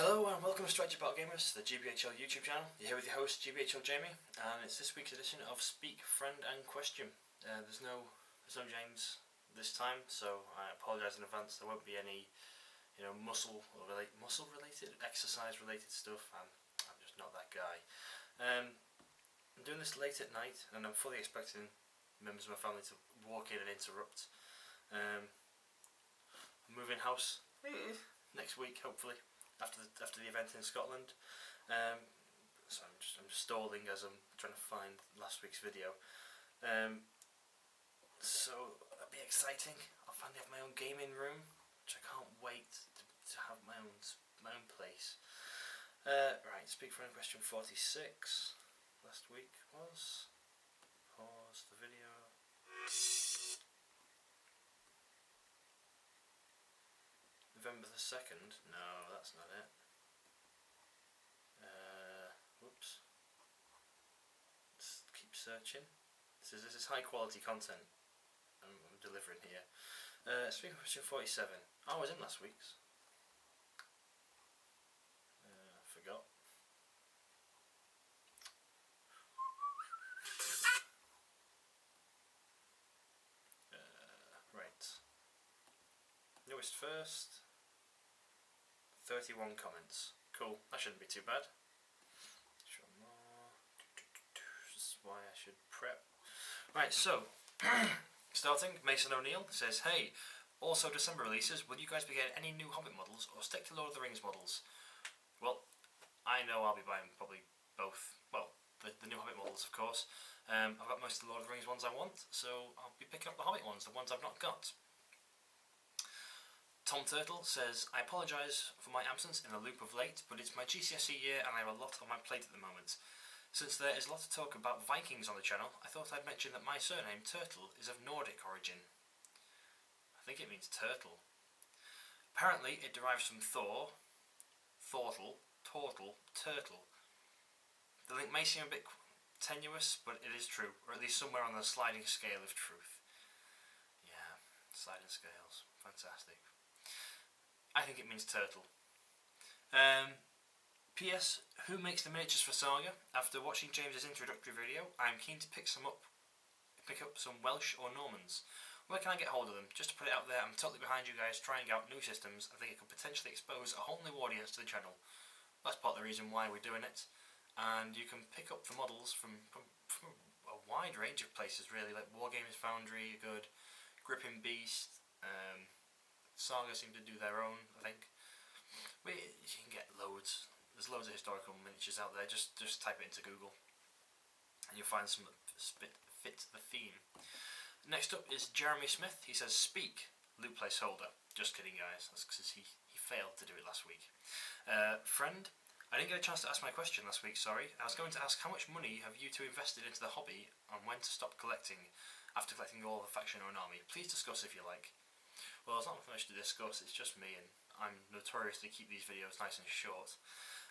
Hello and welcome to Strategy Battle Gamers, the GBHL YouTube channel. You're here with your host GBHL Jamie, and it's this week's edition of Speak, Friend and Question. There's no James this time, so I apologise in advance. There won't be any, muscle related, exercise related stuff. I'm just not that guy. I'm doing this late at night, and I'm fully expecting members of my family to walk in and interrupt. I'm moving house next week, hopefully. After the event in Scotland, so I'm just stalling as I'm trying to find last week's video. So that'll be exciting. I'll finally have my own gaming room, which I can't wait to have my own place. Right, speak for question 46. Last week was pause the video. November the 2nd? No, that's not it. Whoops. Let's keep searching. This is high quality content I'm delivering here. Speaking of question 47. Oh, I was in last week's. Forgot. Right. Newest first. 31 comments. Cool, that shouldn't be too bad. This is why I should prep. Right, so, starting, Mason O'Neill says, hey, also December releases, will you guys be getting any new Hobbit models or stick to Lord of the Rings models? Well, I know I'll be buying probably both. Well, the new Hobbit models, of course. I've got most of the Lord of the Rings ones I want, so I'll be picking up the Hobbit ones, the ones I've not got. Tom Turtle says, I apologise for my absence in a loop of late, but it's my GCSE year and I have a lot on my plate at the moment. Since there is a lot of talk about Vikings on the channel, I thought I'd mention that my surname, Turtle, is of Nordic origin. I think it means turtle. Apparently it derives from Thor, Thortle, Tortle, Turtle. The link may seem a bit tenuous, but it is true, or at least somewhere on the sliding scale of truth. Yeah, sliding scales. Fantastic. I think it means turtle. P.S. Who makes the miniatures for Saga? After watching James's introductory video, I am keen to pick up some Welsh or Normans. Where can I get hold of them? Just to put it out there, I'm totally behind you guys trying out new systems. I think it could potentially expose a whole new audience to the channel. That's part of the reason why we're doing it. And you can pick up the models from a wide range of places, really, like Wargames Foundry, good, Gripping Beast. Saga seem to do their own, I think. You can get loads. There's loads of historical miniatures out there. Just type it into Google, and you'll find some that fit the theme. Next up is Jeremy Smith. He says, "Speak, loot placeholder." Just kidding, guys. That's because he failed to do it last week. Friend, I didn't get a chance to ask my question last week. Sorry. I was going to ask how much money have you two invested into the hobby, and when to stop collecting after collecting all the faction or an army. Please discuss if you like. Well, there's not much to discuss, it's just me, and I'm notorious to keep these videos nice and short.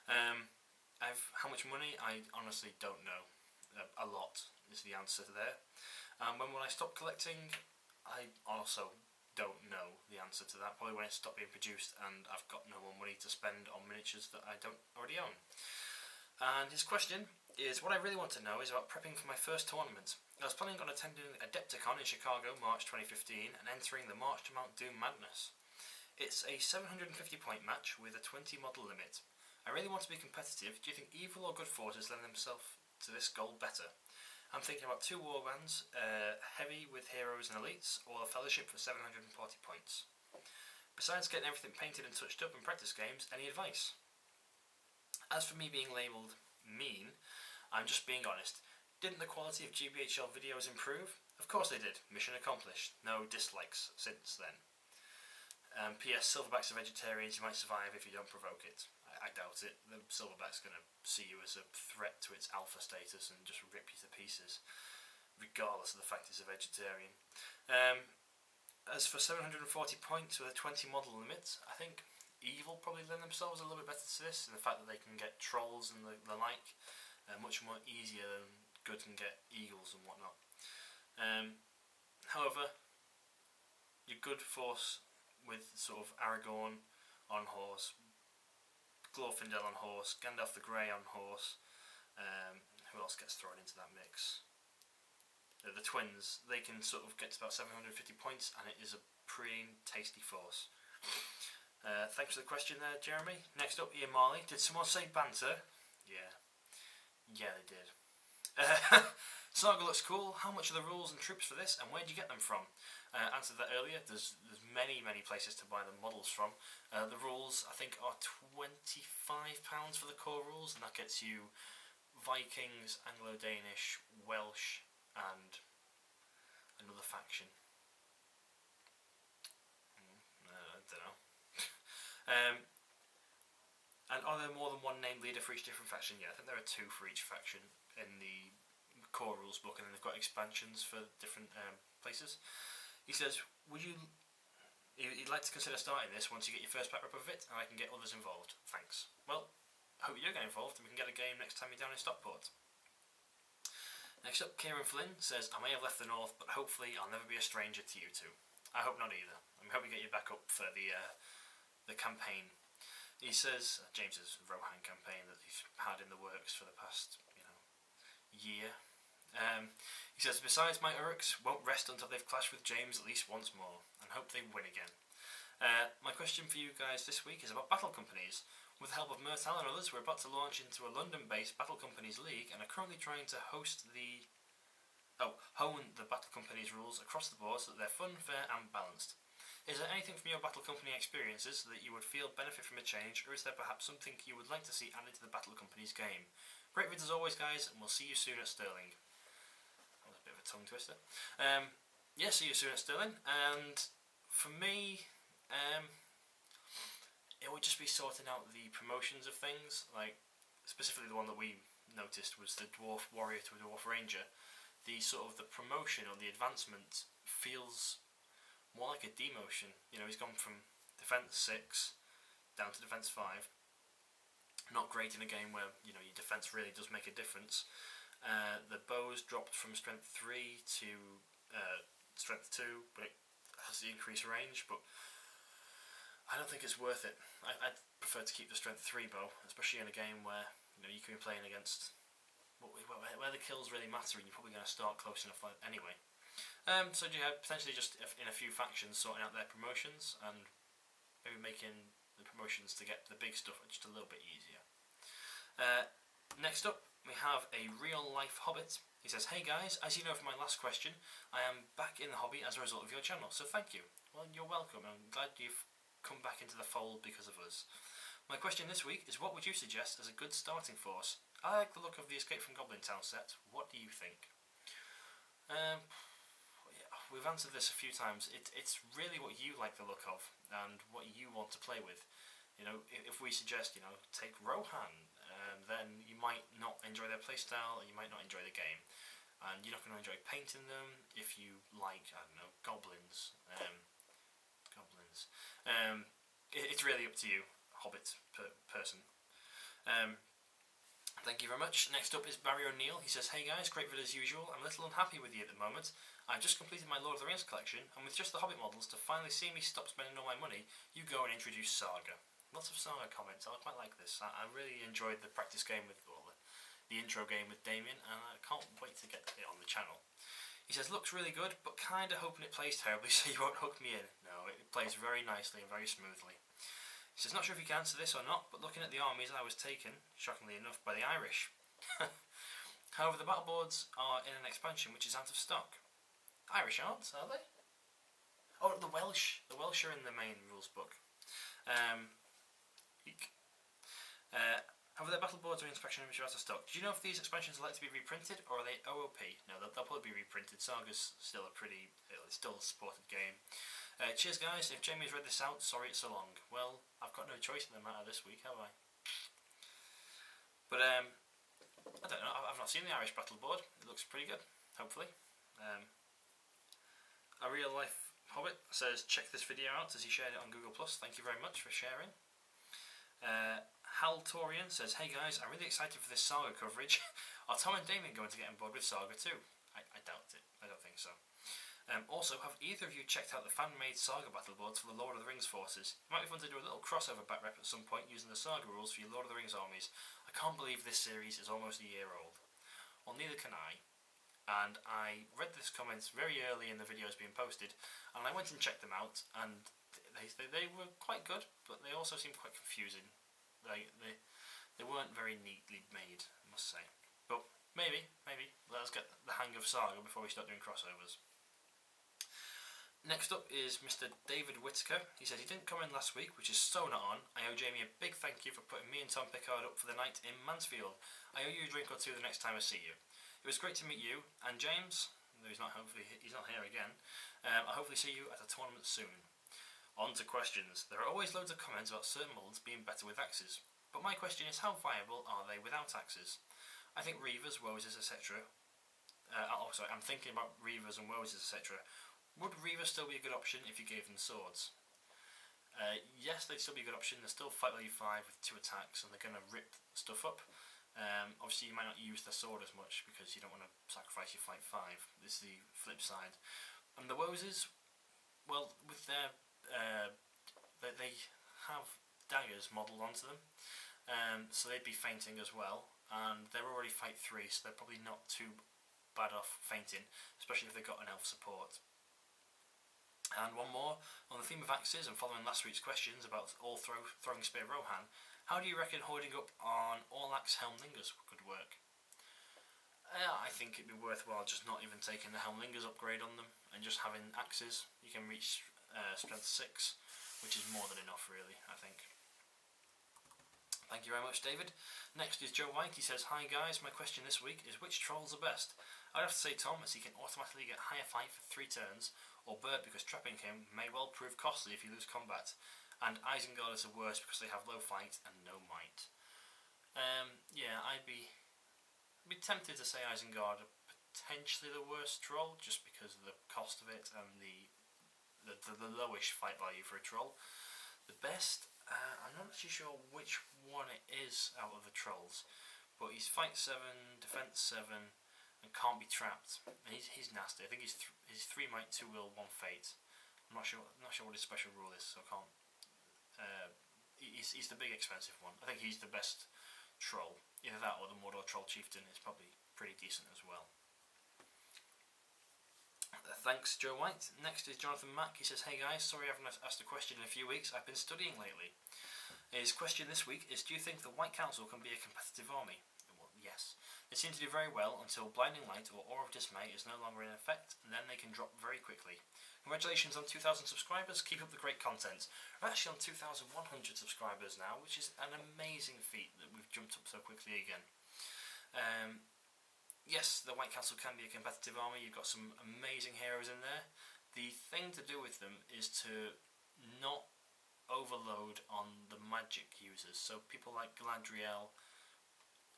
How much money? I honestly don't know. A lot is the answer to there. When will I stop collecting? I also don't know the answer to that. Probably when it stopped being produced and I've got no more money to spend on miniatures that I don't already own. And his question is, what I really want to know is about prepping for my first tournament. I was planning on attending Adepticon in Chicago, March 2015, and entering the March to Mount Doom Madness. It's a 750 point match with a 20 model limit. I really want to be competitive. Do you think evil or good forces lend themselves to this goal better? I'm thinking about 2 warbands, heavy with heroes and elites, or a fellowship for 740 points. Besides getting everything painted and touched up in practice games, any advice? As for me being labelled mean, I'm just being honest. Didn't the quality of GBHL videos improve? Of course they did. Mission accomplished. No dislikes since then. P.S. Silverback's are vegetarians. You might survive if you don't provoke it. I doubt it. The Silverback's going to see you as a threat to its alpha status and just rip you to pieces, regardless of the fact it's a vegetarian. As for 740 points with a 20 model limit, I think evil probably lend themselves a little bit better to this, in the fact that they can get trolls and the like, much more easier than good can get eagles and whatnot. However, your good force with sort of Aragorn on horse Glorfindel on horse, Gandalf the Grey on horse. Who else gets thrown into that mix? The twins. They can sort of get to about 750 points, and it is a pretty tasty force. Thanks for the question there, Jeremy. Next up, Ian Marley. Did someone say banter? Yeah. Yeah, they did. Saga looks cool. How much are the rules and troops for this, and where do you get them from? Answered that earlier. There's many places to buy the models from. The rules, I think, are £25 for the core rules, and that gets you Vikings, Anglo-Danish, Welsh, and another faction. I don't know. And are there more than one named leader for each different faction? Yeah, I think there are 2 for each faction in the core rules book, and then they've got expansions for different places. He says, you'd like to consider starting this once you get your first pack rep of it, and I can get others involved. Thanks. Well, I hope you do get involved, and we can get a game next time you're down in Stockport. Next up, Kieran Flynn says, I may have left the north, but hopefully I'll never be a stranger to you two. I hope not either. I hope we get you back up for the campaign. He says, James's Rohan campaign that he's had in the works for the past, year. He says, besides my Uruks won't rest until they've clashed with James at least once more, and hope they win again. My question for you guys this week is about battle companies. With the help of Murtal and others, we're about to launch into a London-based battle companies league, and are currently trying to hone the battle companies rules across the board so that they're fun, fair, and balanced. Is there anything from your battle company experiences that you would feel benefit from a change, or is there perhaps something you would like to see added to the battle companies game? Great vids as always, guys, and we'll see you soon at Stirling. That was a bit of a tongue twister. Yeah, see you soon at Stirling. And for me, it would just be sorting out the promotions of things. Like, specifically the one that we noticed was the Dwarf Warrior to a Dwarf Ranger. The promotion or the advancement feels more like a demotion. He's gone from defense 6 down to defense 5. Not great in a game where your defense really does make a difference. The bow's dropped from strength 3 to strength 2, but it has the increased range. But I don't think it's worth it. I'd prefer to keep the strength 3 bow, especially in a game where you can be playing against where the kills really matter, and you're probably going to start close enough anyway. So potentially just in a few factions sorting out their promotions, and maybe making the promotions to get the big stuff just a little bit easier. Next up, we have a real life Hobbit. He says, hey guys, as you know from my last question, I am back in the hobby as a result of your channel, so thank you. Well, you're welcome. I'm glad you've come back into the fold because of us. My question this week is, what would you suggest as a good starting force? I like the look of the Escape from Goblin Town set. What do you think? Yeah, we've answered this a few times. It's really what you like the look of and what you want to play with. If we suggest, take Rohan, then you might not enjoy their playstyle, and you might not enjoy the game. And you're not going to enjoy painting them if you like, I don't know, goblins. It's really up to you, Hobbit person. Thank you very much. Next up is Barry O'Neill. He says, hey guys, great vid as usual. I'm a little unhappy with you at the moment. I've just completed my Lord of the Rings collection, and with just the Hobbit models to finally see me stop spending all my money, you go and introduce Saga. Lots of Saga comments. I quite like this. I really enjoyed the practice game with, the intro game with Damien, and I can't wait to get it on the channel. He says, looks really good, but kinda hoping it plays terribly so you won't hook me in. No, it plays very nicely and very smoothly. He says, not sure if you can answer this or not, but looking at the armies, I was taken, shockingly enough, by the Irish. However, the battle boards are in an expansion which is out of stock. Irish aren't, are they? Oh, the Welsh. The Welsh are in the main rules book. However, the battle boards are in expansion which are out of stock. Do you know if these expansions are likely to be reprinted, or are they OOP? No, they'll probably be reprinted. Saga's still it's still a supported game. Cheers guys, if Jamie's read this out, sorry it's so long. Well, I've got no choice in the matter this week, have I? But I don't know, I've not seen the Irish battle board. It looks pretty good, hopefully. A real life Hobbit says, check this video out as he shared it on Google+. Thank you very much for sharing. Hal Torian says, hey guys, I'm really excited for this Saga coverage. Are Tom and Damien going to get on board with Saga too? I doubt it. I don't think so. Also, have either of you checked out the fan-made Saga battle boards for the Lord of the Rings forces? It might be fun to do a little crossover back rep at some point using the Saga rules for your Lord of the Rings armies. I can't believe this series is almost a year old. Well, neither can I. And I read this comments very early in the videos being posted, and I went and checked them out, and they were quite good, but they also seemed quite confusing. They weren't very neatly made, I must say. But maybe let us get the hang of Saga before we start doing crossovers. Next up is Mr. David Whitaker. He said he didn't come in last week, which is so not on. I owe Jamie a big thank you for putting me and Tom Pickard up for the night in Mansfield. I owe you a drink or two the next time I see you. It was great to meet you, and James, though he's not here again, I'll hopefully see you at a tournament soon. On to questions. There are always loads of comments about certain models being better with axes, but my question is, how viable are they without axes? I think Reavers, Woses, etc. I'm thinking about Reavers and Woses, etc. Would Reavers still be a good option if you gave them swords? Yes, they'd still be a good option. They're still fight value 5 with 2 attacks, and they're going to rip stuff up. Obviously, you might not use the sword as much because you don't want to sacrifice your fight 5. This is the flip side. And the Woses, well, with their they have daggers modelled onto them, so they'd be fainting as well. And they're already fight 3, so they're probably not too bad off fainting, especially if they've got an elf support. And one more, on the theme of axes and following last week's questions about all throwing spear Rohan, how do you reckon hoarding up on all axe Helmlingers could work? I think it'd be worthwhile just not even taking the Helmlingers upgrade on them and just having axes. You can reach strength 6, which is more than enough really, I think. Thank you very much, David. Next is Joe White. He says, hi guys, my question this week is which trolls are best? I'd have to say Tom, as he can automatically get higher fight for 3 turns, or Bert because trapping him may well prove costly if you lose combat, and Isengard is the worst because they have low fight and no might. Yeah, I'd be tempted to say Isengard are potentially the worst troll, just because of the cost of it and the lowish fight value for a troll. The best, I'm not actually sure which one it is out of the trolls, but he's fight 7, defense 7, and can't be trapped. And he's nasty. I think he's 3 might, 2 will, 1 fate. I'm not sure what his special rule is, so I can't. He's the big expensive one. I think he's the best troll. Either that or the Mordor Troll Chieftain is probably pretty decent as well. Thanks, Joe White. Next is Jonathan Mack. He says, hey guys, sorry I haven't asked a question in a few weeks. I've been studying lately. His question this week is, do you think the White Council can be a competitive army? Well, yes. They seem to do very well until Blinding Light or Aura of Dismay is no longer in effect, and then they can drop very quickly. Congratulations on 2,000 subscribers, keep up the great content. We're actually on 2,100 subscribers now, which is an amazing feat that we've jumped up so quickly again. Yes, the White Council can be a competitive army. You've got some amazing heroes in there. The thing to do with them is to not overload on the magic users. So people like Galadriel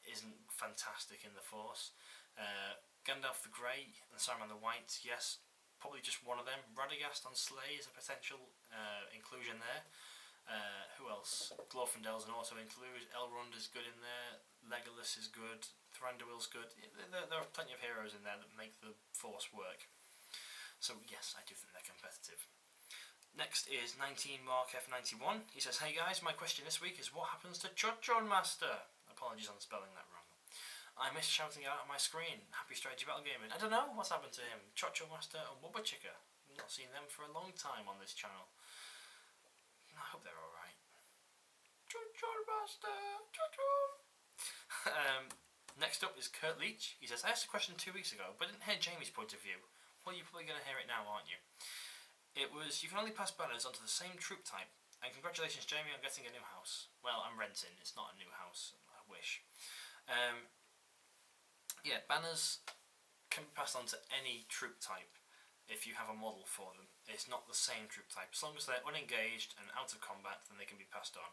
isn't fantastic in the Force. Gandalf the Grey and Saruman the White, yes, probably just one of them. Radagast on Slay is a potential inclusion there. Who else? Glorfindel's an auto include. Elrond is good in there. Legolas is good. Thranduil's good. There are plenty of heroes in there that make the Force work. So yes, I do think they're competitive. Next is 19 Mark F91. He says, hey guys, my question this week is what happens to Chochon Master? Apologies on spelling that wrong. I miss shouting out on my screen. Happy Strategy Battle Gaming. I don't know what's happened to him. Chochon Master and Wubba-Chicka. I've not seen them for a long time on this channel. I hope they're alright. Chochon Master! Chochon! Next up is Kurt Leach. He says, I asked a question 2 weeks ago, but didn't hear Jamie's point of view. Well, you're probably going to hear it now, aren't you? It was, you can only pass banners onto the same troop type. And congratulations, Jamie, on getting a new house. Well, I'm renting. It's not a new house. I wish. Yeah, banners can be passed on to any troop type if you have a model for them. It's not the same troop type. As long as they're unengaged and out of combat, then they can be passed on.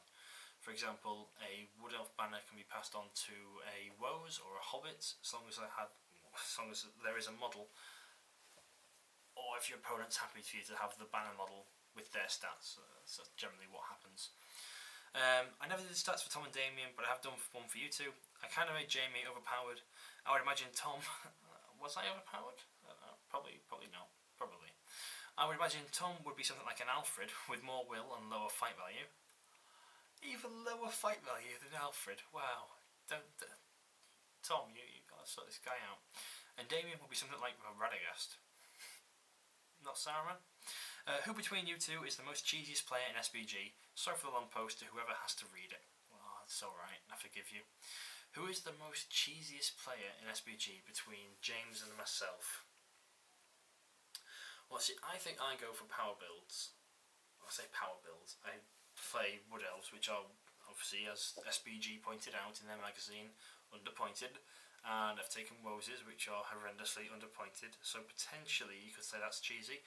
For example, a Wood Elf banner can be passed on to a Woes or a Hobbit, as long as there is a model. Or if your opponent's happy for you to have the banner model with their stats. That's generally what happens. I never did stats for Tom and Damien, but I have done one for you two. I kind of made Jamie overpowered. I would imagine Tom... was I overpowered? Probably not. Probably. I would imagine Tom would be something like an Alfred with more will and lower fight value. Even lower fight value than Alfred. Wow. Tom, you gotta sort this guy out. And Damien would be something like Radagast. Not Saruman. Who between you two is the most cheesiest player in SBG? Sorry for the long post to whoever has to read it. Well, it's alright, I forgive you. Who is the most cheesiest player in SBG between James and myself? Well, see, I think I go for power builds. I say power builds. I play Wood Elves, which are obviously, as SBG pointed out in their magazine, underpointed. And I've taken Woses, which are horrendously underpointed. So potentially you could say that's cheesy.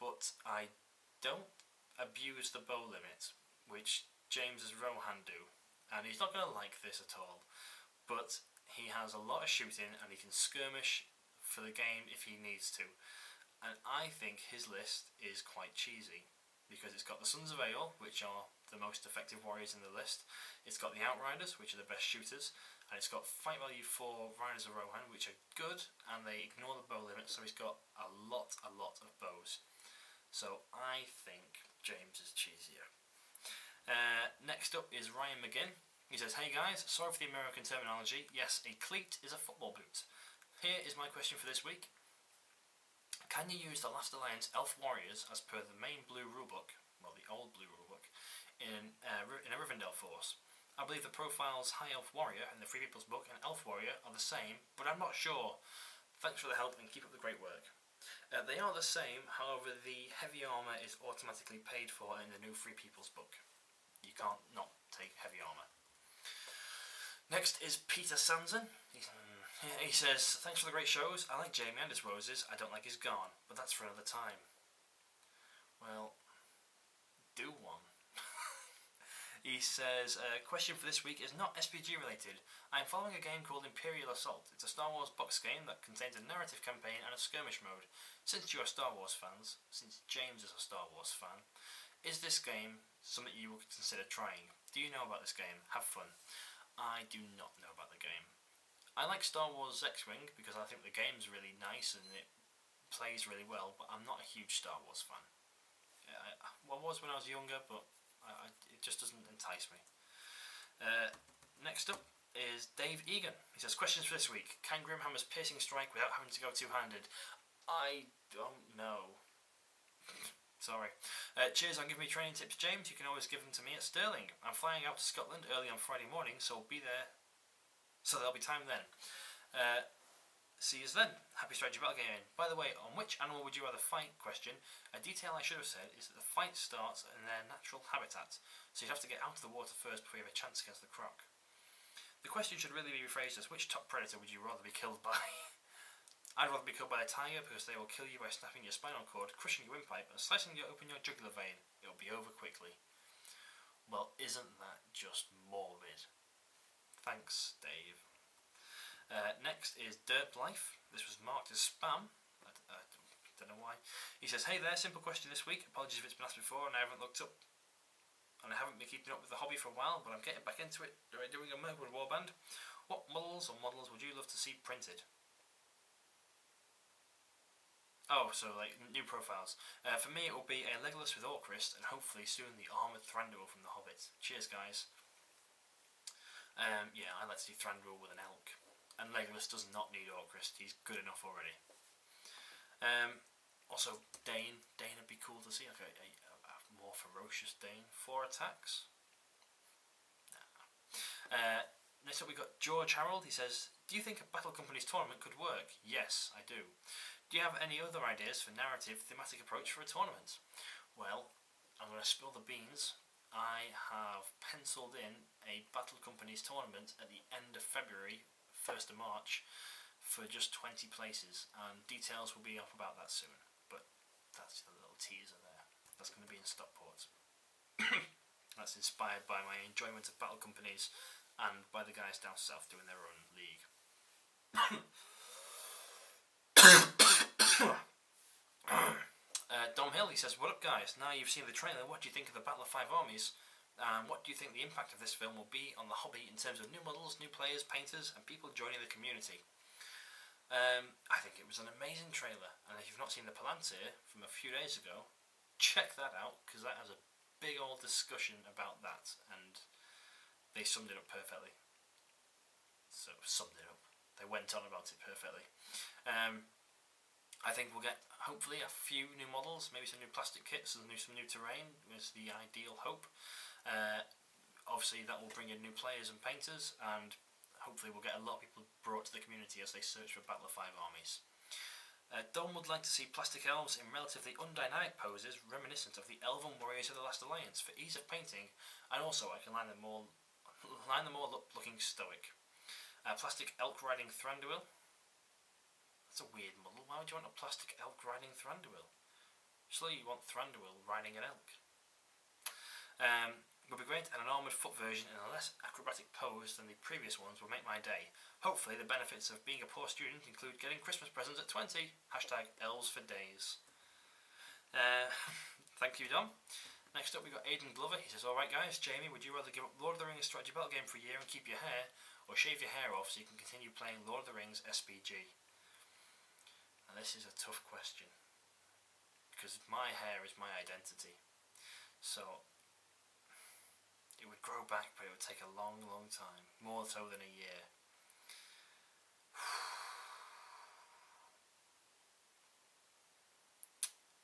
But I don't abuse the bow limit, which James's Rohan do. And he's not going to like this at all. But he has a lot of shooting and he can skirmish for the game if he needs to. And I think his list is quite cheesy, because it's got the Sons of Aeol, which are the most effective warriors in the list. It's got the Outriders, which are the best shooters, and it's got fight value for Riders of Rohan, which are good, and they ignore the bow limit, so he's got a lot of bows. So I think James is cheesier. Next up is Ryan McGinn. He says, "Hey guys, sorry for the American terminology. Yes, a cleat is a football boot. Here is my question for this week. Can you use the Last Alliance Elf Warriors as per the main blue rulebook, well the old blue rulebook, in a Rivendell force? I believe the profiles High Elf Warrior in the Free People's Book and Elf Warrior are the same, but I'm not sure. Thanks for the help and keep up the great work." They are the same, however the heavy armour is automatically paid for in the new Free People's Book. You can't not take heavy armour. Next is Peter Sanson. He says, "Thanks for the great shows. I like Jamie and his Roses. I don't like his Garn, but that's for another time." Well, do one. He says, "Question for this week is not SPG related. I am following a game called Imperial Assault. It's a Star Wars box game that contains a narrative campaign and a skirmish mode. Since you are Star Wars fans, since James is a Star Wars fan, is this game something you would consider trying? Do you know about this game? Have fun." I do not know about the game. I like Star Wars X-Wing because I think the game's really nice and it plays really well, but I'm not a huge Star Wars fan. I was when I was younger, but it just doesn't entice me. Next up is Dave Egan. He says, "Questions for this week. Can Grimhammer's piercing strike without having to go two-handed?" I don't know. Sorry. Cheers on giving me training tips, James. You can always give them to me at Stirling. I'm flying out to Scotland early on Friday morning, so I'll be there. So there'll be time then. See you then. Happy strategy battle gaming. By the way, on which animal would you rather fight? Question. A detail I should have said is that the fight starts in their natural habitat, so you'd have to get out of the water first before you have a chance against the croc. The question should really be rephrased as, which top predator would you rather be killed by? I'd rather be killed by a tiger because they will kill you by snapping your spinal cord, crushing your windpipe, and slicing open your jugular vein. It will be over quickly. Well, isn't that just morbid? Thanks, Dave. Next is Derp Life. This was marked as spam. I don't know why. He says, "Hey there, simple question this week. Apologies if it's been asked before and I haven't looked up. And I haven't been keeping up with the hobby for a while, but I'm getting back into it. Doing a Mirkwood Warband. What models would you love to see printed?" Oh, so like new profiles. For me, it will be a Legolas with Orcrist, and hopefully soon the armoured Thranduil from the Hobbit. Cheers, guys. Yeah, I'd like to see Thranduil with an elk. And Legolas does not need Orcrist, he's good enough already. Also, Dane would be cool to see, like a more ferocious Dane. 4 attacks? Nah. Next up we got George Harold. He says, "Do you think a Battle Companies tournament could work?" Yes, I do. "Do you have any other ideas for narrative, thematic approach for a tournament?" Well, I'm going to spill the beans. I have penciled in a Battle Companies tournament at the end of February, 1st of March, for just 20 places, and details will be up about that soon, but that's the little teaser there. That's going to be in Stockport. That's inspired by my enjoyment of Battle Companies and by the guys down south doing their own league. Dom Hill, he says, "What up guys, now you've seen the trailer, what do you think of the Battle of Five Armies? And what do you think the impact of this film will be on the hobby in terms of new models, new players, painters and people joining the community?" I think it was an amazing trailer, and if you've not seen the Palantir from a few days ago, check that out, because that has a big old discussion about that, and they summed it up perfectly. So, summed it up. They went on about it perfectly. I think we'll get, hopefully, a few new models, maybe some new plastic kits and some new terrain was the ideal hope. Obviously, that will bring in new players and painters, and hopefully we'll get a lot of people brought to the community as they search for Battle of 5 armies. Don would like to see plastic elves in relatively undynamic poses reminiscent of the elven warriors of the Last Alliance for ease of painting, and also I can line them all up looking stoic. Plastic elk riding Thranduil. That's a weird model. Why would you want a plastic elk riding Thranduil? Surely you want Thranduil riding an elk. Would be great, and an armoured foot version in a less acrobatic pose than the previous ones will make my day. Hopefully the benefits of being a poor student include getting Christmas presents at 20. Hashtag elves for days. Thank you, Dom. Next up we got Aidan Glover. He says, alright guys, Jamie, would you rather give up Lord of the Rings strategy battle game for a year and keep your hair, or shave your hair off so you can continue playing Lord of the Rings SPG? Now this is a tough question, because my hair is my identity. So it would grow back, but it would take a long, long time. More so than a year.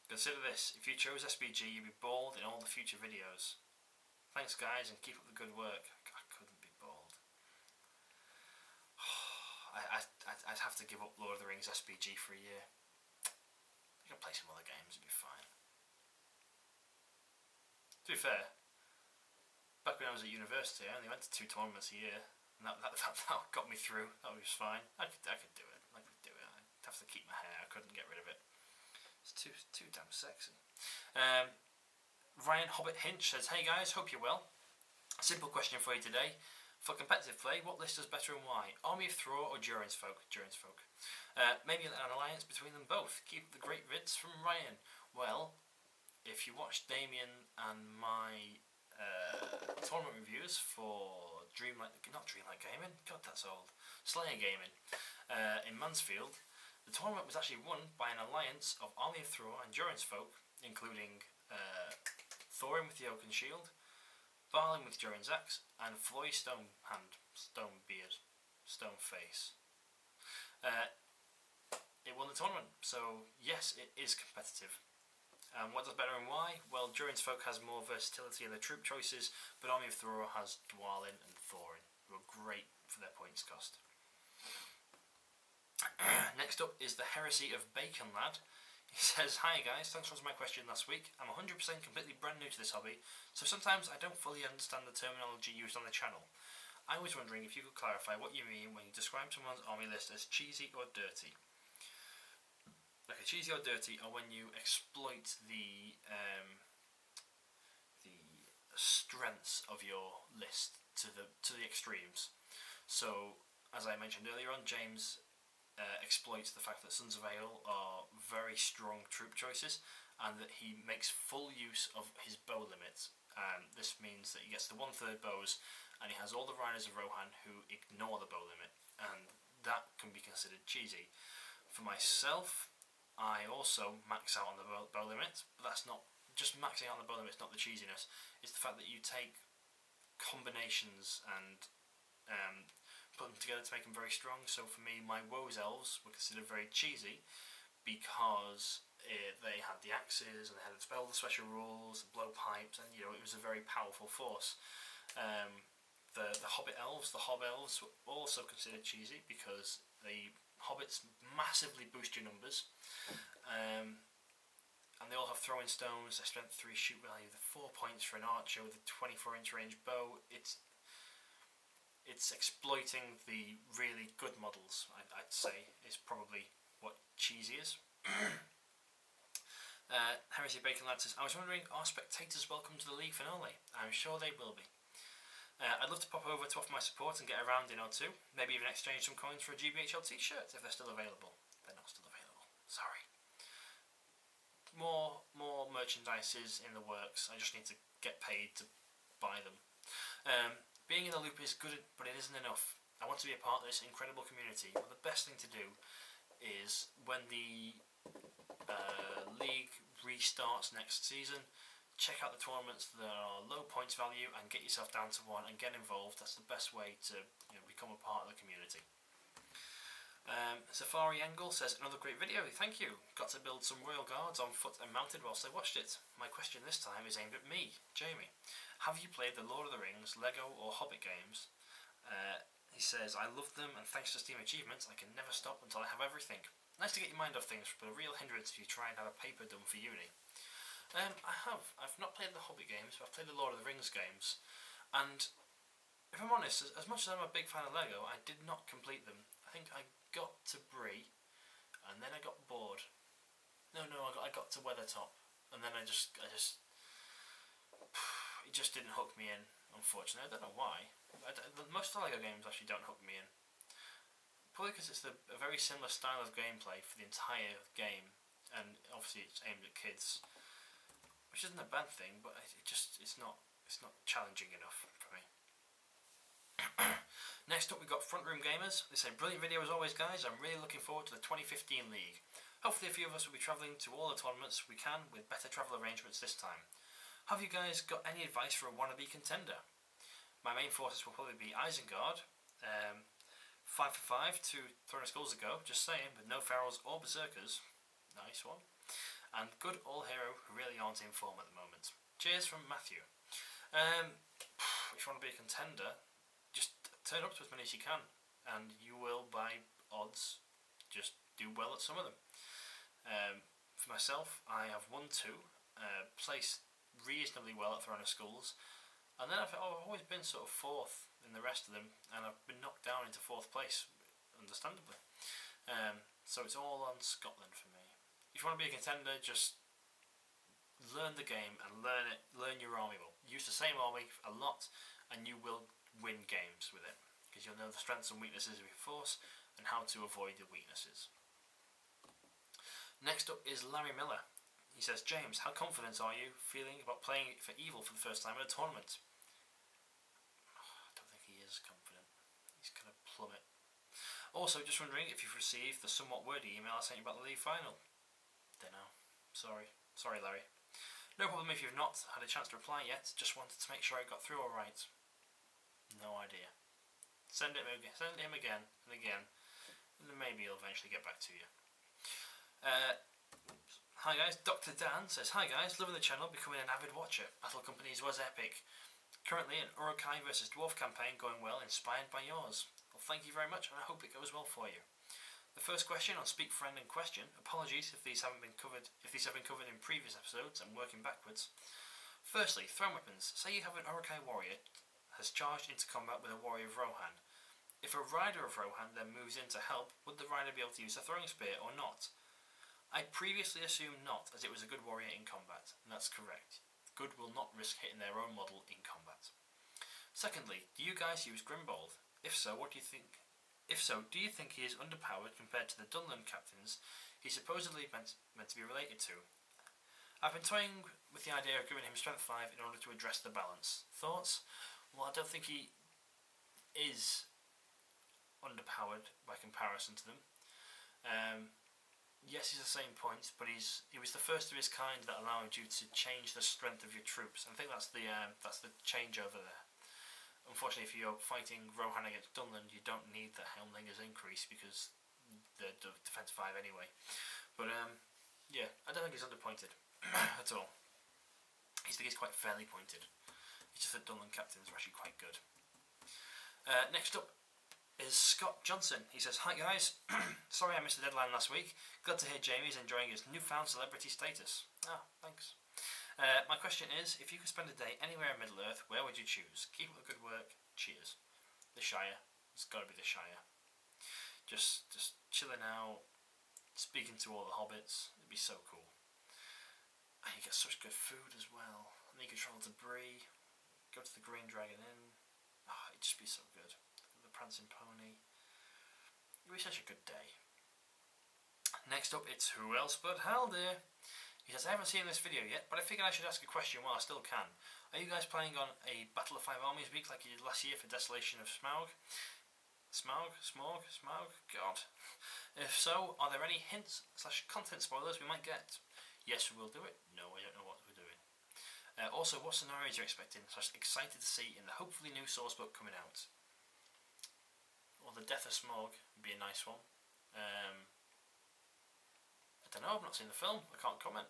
Consider this. If you chose SPG, you'd be bald in all the future videos. Thanks guys, and keep up the good work. I couldn't be bald. I'd have to give up Lord of the Rings SPG for a year. I can play some other games, it'd be fine. To be fair, back when I was at university, I only went to 2 tournaments a year, and that got me through. That was fine. I could do it. I'd have to keep my hair. I couldn't get rid of it. It's too damn sexy. Ryan Hobbit Hinch says, hey guys, hope you're well. Simple question for you today. For competitive play, what list is better and why? Army of Thor or Durin's Folk? Maybe an alliance between them both. Keep the great vids from Ryan. Well, if you watch Damien and my tournament reviews for not Dreamlight Gaming, god that's old, Slayer Gaming in Mansfield, the tournament was actually won by an alliance of Army of Thor and Durin's Folk, including Thorin with the Oaken Shield, Balin with Durin's Axe, and Floy Stonehand, Stonebeard, Stoneface. It won the tournament, so yes, it is competitive. What does better and why? Well, Durin's Folk has more versatility in their troop choices, but Army of Thor has Dwalin and Thorin, who are great for their points cost. Next up is the Heresy of Bacon Lad. He says, hi guys, thanks for answering my question last week. I'm 100% completely brand new to this hobby, so sometimes I don't fully understand the terminology used on the channel. I was wondering if you could clarify what you mean when you describe someone's army list as cheesy or dirty. Okay, cheesy or dirty are when you exploit the strengths of your list to the extremes. So, as I mentioned earlier on, James exploits the fact that Sons of Ale are very strong troop choices, and that he makes full use of his bow limit. This means that he gets the 1/3 bows, and he has all the riders of Rohan who ignore the bow limit, and that can be considered cheesy. For myself, I also max out on the bow limit, but that's not just maxing out on the bow limit. It's not the cheesiness; it's the fact that you take combinations and put them together to make them very strong. So for me, my Woes Elves were considered very cheesy because they had the axes and they had the special rules, the blowpipes, and it was a very powerful force. The Hobbit Elves, the Hob Elves, were also considered cheesy because the Hobbits massively boost your numbers, and they all have throwing stones, their strength 3 shoot value, the 4 points for an archer with a 24-inch range bow. It's exploiting the really good models, I'd say, is probably what cheesy is. Heresy Bacon Lad says, I was wondering, are spectators welcome to the league finale? I'm sure they will be. I'd love to pop over to offer my support and get a round in or two, maybe even exchange some coins for a GBHL t-shirt if they're still available. They're not still available, sorry. More merchandise is in the works, I just need to get paid to buy them. Being in the loop is good, but it isn't enough. I want to be a part of this incredible community. Well, the best thing to do is when the league restarts next season, check out the tournaments that are low points value and get yourself down to 1 and get involved. That's the best way to become a part of the community. Safari Angle says, another great video, thank you. Got to build some royal guards on foot and mounted whilst I watched it. My question this time is aimed at me, Jamie. Have you played the Lord of the Rings, Lego or Hobbit games? He says, I love them and thanks to Steam achievements I can never stop until I have everything. Nice to get your mind off things, but a real hindrance if you try and have a paper done for uni. I've not played the Hobbit games, but I've played the Lord of the Rings games, and if I'm honest, as much as I'm a big fan of Lego, I did not complete them. I think I got to Bree, and then I got bored. No, I got to Weathertop, and then it just didn't hook me in, unfortunately. I don't know why. Most of the Lego games actually don't hook me in. Probably because it's a very similar style of gameplay for the entire game, and obviously it's aimed at kids, which isn't a bad thing, but it's not challenging enough for me. Next up we've got Front Room Gamers. They say, brilliant video as always guys, I'm really looking forward to the 2015 league. Hopefully a few of us will be travelling to all the tournaments we can with better travel arrangements this time. Have you guys got any advice for a wannabe contender? My main forces will probably be Isengard, 5 for 5 to Throne of Skulls ago, just saying, with no Ferals or Berserkers. Nice one. And good all hero who really aren't in form at the moment. Cheers from Matthew. If you want to be a contender, just turn up to as many as you can, and you will, by odds, just do well at some of them. For myself, I have won 2, placed reasonably well at Throne of Skulls, and then I've always been sort of 4th in the rest of them, and I've been knocked down into 4th place, understandably. So it's all on Scotland for me. If you want to be a contender, just learn the game and learn your army well. Use the same army a lot, and you will win games with it, because you'll know the strengths and weaknesses of your force and how to avoid the weaknesses. Next up is Larry Miller. He says, James, how confident are you feeling about playing for Evil for the first time at a tournament? I don't think he is confident. He's going to plummet. Also, just wondering if you've received the somewhat wordy email I sent you about the league final. Don't know. Sorry, Larry. No problem if you've not had a chance to reply yet. Just wanted to make sure I got through alright. No idea. Send him again and again, and then maybe he'll eventually get back to you. Hi guys, Dr. Dan says, hi guys, loving the channel, becoming an avid watcher. Battle Companies was epic. Currently an Urukai vs Dwarf campaign going well, inspired by yours. Well, thank you very much, and I hope it goes well for you. The first question on Speak Friend and Question. Apologies if these have been covered in previous episodes. I'm working backwards. Firstly, thrown weapons. Say you have an Urukai warrior has charged into combat with a warrior of Rohan. If a rider of Rohan then moves in to help, would the rider be able to use a throwing spear or not? I previously assumed not, as it was a good warrior in combat, and that's correct. Good will not risk hitting their own model in combat. Secondly, do you guys use Grimbold? If so, what do you think? If so, do you think he is underpowered compared to the Dunland captains he's supposedly meant to be related to? I've been toying with the idea of giving him strength 5 in order to address the balance. Thoughts? Well, I don't think he is underpowered by comparison to them. Yes, he's the same points, but he was the first of his kind that allowed you to change the strength of your troops. I think that's the changeover there. Unfortunately, if you're fighting Rohan against Dunland, you don't need the Helmlinger's increase because they're defense 5 anyway. But yeah, I don't think he's underpointed at all. He's quite fairly pointed. It's just that Dunland captains are actually quite good. Next up is Scott Johnson. He says, hi guys, sorry I missed the deadline last week. Glad to hear Jamie's enjoying his newfound celebrity status. Ah, thanks. My question is, if you could spend a day anywhere in Middle-earth, where would you choose? Keep up the good work. Cheers. The Shire. It's got to be the Shire. Just chilling out, speaking to all the hobbits. It'd be so cool. And you get such good food as well. And then you could travel to Bree, go to the Green Dragon Inn. Oh, it'd just be so good. The Prancing Pony. It'd be such a good day. Next up, it's who else but Haldir. He says, I haven't seen this video yet, but I figured I should ask a question while I still can. Are you guys planning on a Battle of 5 Armies week like you did last year for Desolation of Smaug? Smaug, God. If so, are there any hints / content spoilers we might get? Yes, we will do it. No, I don't know what we're doing. Also, what scenarios are you expecting / excited to see in the hopefully new sourcebook coming out? Or the death of Smaug would be a nice one. I don't know, I've not seen the film, I can't comment.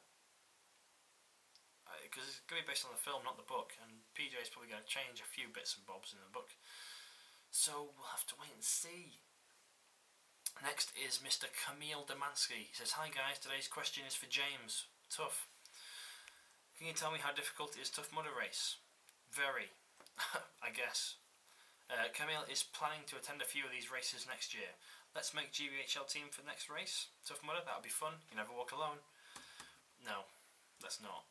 Because it's going to be based on the film, not the book, and PJ is probably going to change a few bits and bobs in the book. So we'll have to wait and see. Next is Mr. Camille Demansky. He says, "Hi guys, today's question is for James. Tough. Can you tell me how difficult is Tough Mudder race?" Very, I guess. Camille is planning to attend a few of these races next year. Let's make GBHL team for the next race. Tough Mudder, that would be fun. You never walk alone. No, let's not.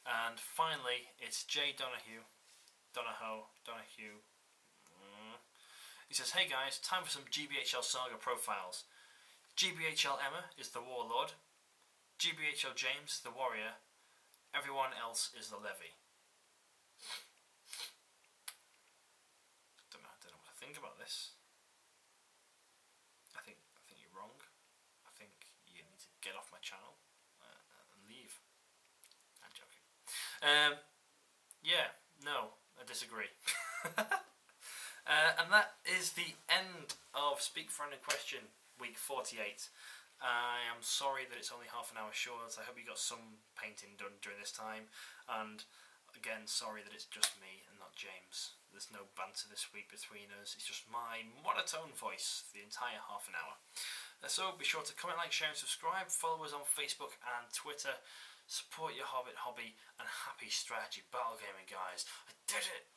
And finally, it's Jay Donahue. He says, "Hey guys, time for some GBHL Saga profiles. GBHL Emma is the Warlord. GBHL James, the Warrior. Everyone else is the Levy." I don't know what to think about this. I think you're wrong. I think you need to get off my channel and leave. I'm joking. Yeah, no, I disagree. And that is the end of Speak Friendly Question week 48. I am sorry that it's only half an hour short. I hope you got some painting done during this time, and again, sorry that it's just me and not James. There's no banter this week between us. It's just my monotone voice for the entire half an hour. So be sure to comment, like, share and subscribe. Follow us on Facebook and Twitter. Support your Hobbit hobby, and happy strategy battle gaming, guys. I did it!